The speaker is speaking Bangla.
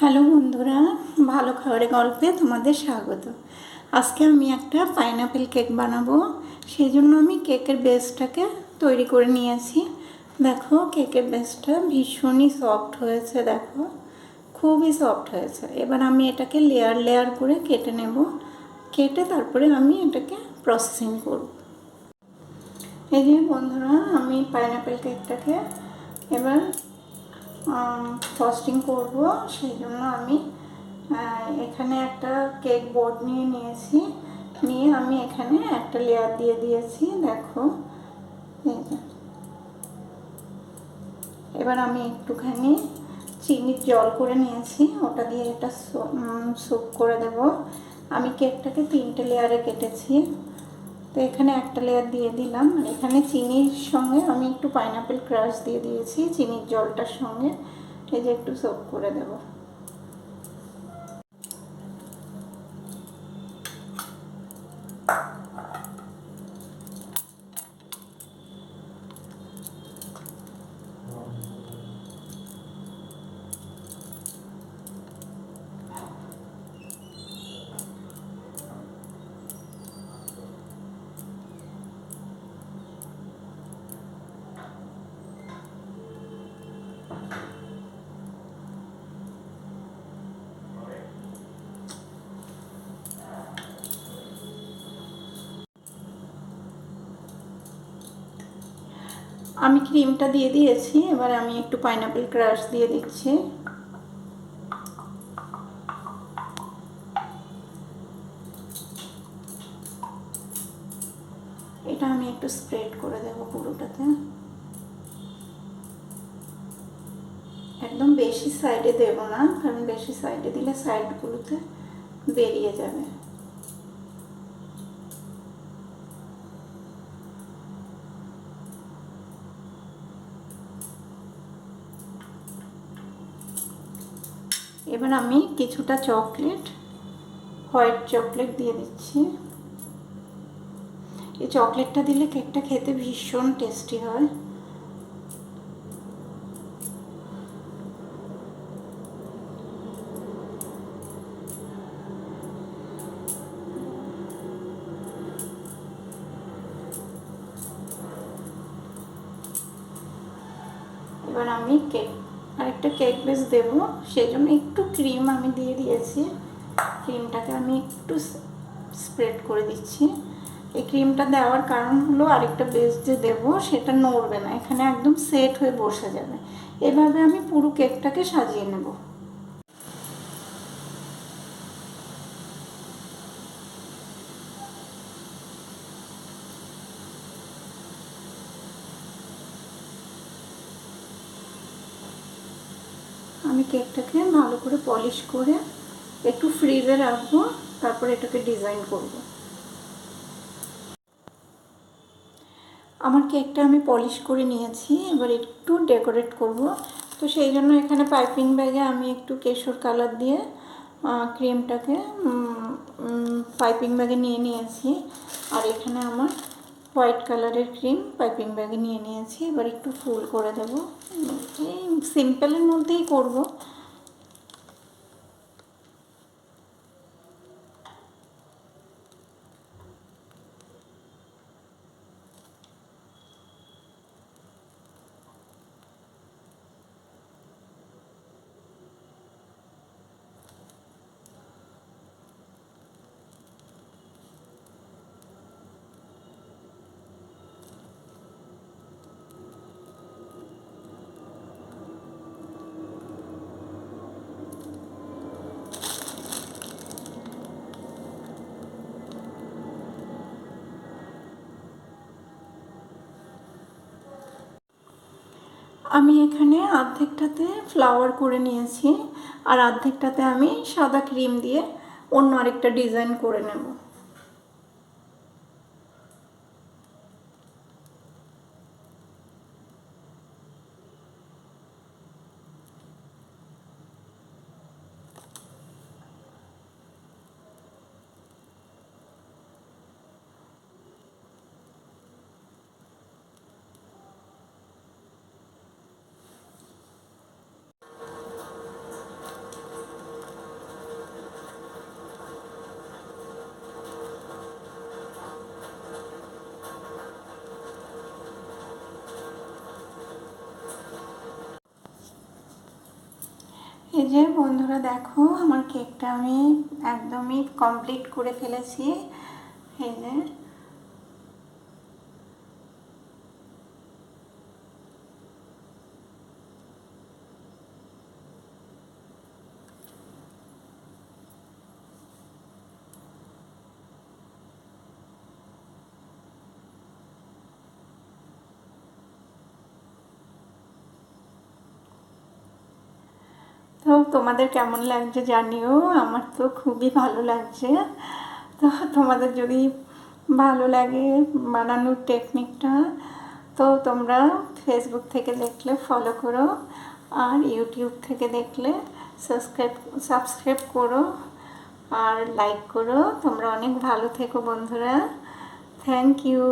হ্যালো বন্ধুরা, ভালো খাবারে গল্পে তোমাদের স্বাগত। আজকে আমি একটা পাইনাপেল কেক বানাবো। সেই জন্য আমি কেকের বেসটাকে তৈরি করে নিয়েছি। দেখো, কেকের বেসটা ভীষণই সফট হয়েছে। দেখো, খুবই সফট হয়েছে। এবার আমি এটাকে লেয়ার লেয়ার করে কেটে নেব। কেটে তারপরে আমি এটাকে প্রসেসিং করব। এই যে বন্ধুরা, আমি পাইনাপেল কেকটাকে এবার ফ্রস্টিং করব। সেই জন্য আমি এখানে একটা কেক বোর্ড নিয়েছি। নিয়ে আমি এখানে একটা লেয়ার দিয়ে দিয়েছি। দেখো, এই যে। এবার আমি একটুখানি চিনির জল করে নিয়েছি, ওটা দিয়ে এটা স্যুপ করে দেব। আমি কেকটাকে 3টে লেয়ারে কেটেছি, তো এখানে একটা লেয়ার দিয়ে দিলাম। আর এখানে চিনির সঙ্গে আমি একটু পাইনাপেল ক্রাশ দিয়ে দিয়েছি চিনির জলটার সঙ্গে। এই যে একটু স্যুপ করে দেবো। আমি ক্রিমটা দিয়ে দিয়েছি, এবার আমি একটু পাইনাপেল ক্রাশ দিয়ে দিচ্ছি। এটা আমি একটু স্প্রেড করে দেবো পুরোটাতে। একদম বেশি সাইডে দেব না, কারণ বেশি সাইডে দিলে সাইডগুলোতে বেরিয়ে যাবে। এবার আমি কিছুটা চকলেট, হোয়াইট চকলেট দিয়ে দিচ্ছি। এই চকলেটটা দিলে কেকটা খেতে ভীষণ টেস্টি হয়। এবার আমি আরেকটা কেক বেস দেবো, সেই জন্য একটু ক্রিম আমি দিয়ে দিয়েছি। ক্রিমটাকে আমি একটু স্প্রেড করে দিচ্ছি। এই ক্রিমটা দেওয়ার কারণ হলো আরেকটা বেস যে দেবো সেটা নড়বে না, এখানে একদম সেট হয়ে বসে যাবে। এভাবে আমি পুরো কেকটাকে সাজিয়ে নেব। আমি কেকটাকে ভালো করে পলিশ করে একটু ফ্রিজে রাখবো, তারপর এটাকে ডিজাইন করব। আমার কেকটা আমি পলিশ করে নিয়েছি, এবার একটু ডেকোরেট করব। তো সেই জন্য এখানে পাইপিং ব্যাগে আমি একটু কেশর কালার দিয়ে ক্রিমটাকে পাইপিং ব্যাগে নিয়ে নিয়েছি। আর এখানে আমার হোয়াইট কালারের ক্রিম পাইপিং ব্যাগে নিয়ে নিয়েছি। এবার একটু ফুল করে দেব। এই সিম্পলের মধ্যেই করব। আমি এখানে অর্ধেকটাতে ফ্লাওয়ার করে নিয়েছি, আর অর্ধেকটাতে আমি সাদা ক্রিম দিয়ে অন্য আরেকটা ডিজাইন করে নেব। এই যে বন্ধুরা দেখো, আমার কেকটা আমি একদমই কমপ্লিট করে ফেলেছি। এই যে তো তোমাদের কেমন লাগছে জানিও, আমার তো খুবই ভালো লাগছে। তো তোমাদের যদি ভালো লাগে বানানোর টেকনিকটা, তো তোমরা ফেসবুক থেকে দেখলে ফলো করো, আর ইউটিউব থেকে দেখলে সাবস্ক্রাইব করো আর লাইক করো। তোমরা অনেক ভালো থেকো বন্ধুরা। Thank you.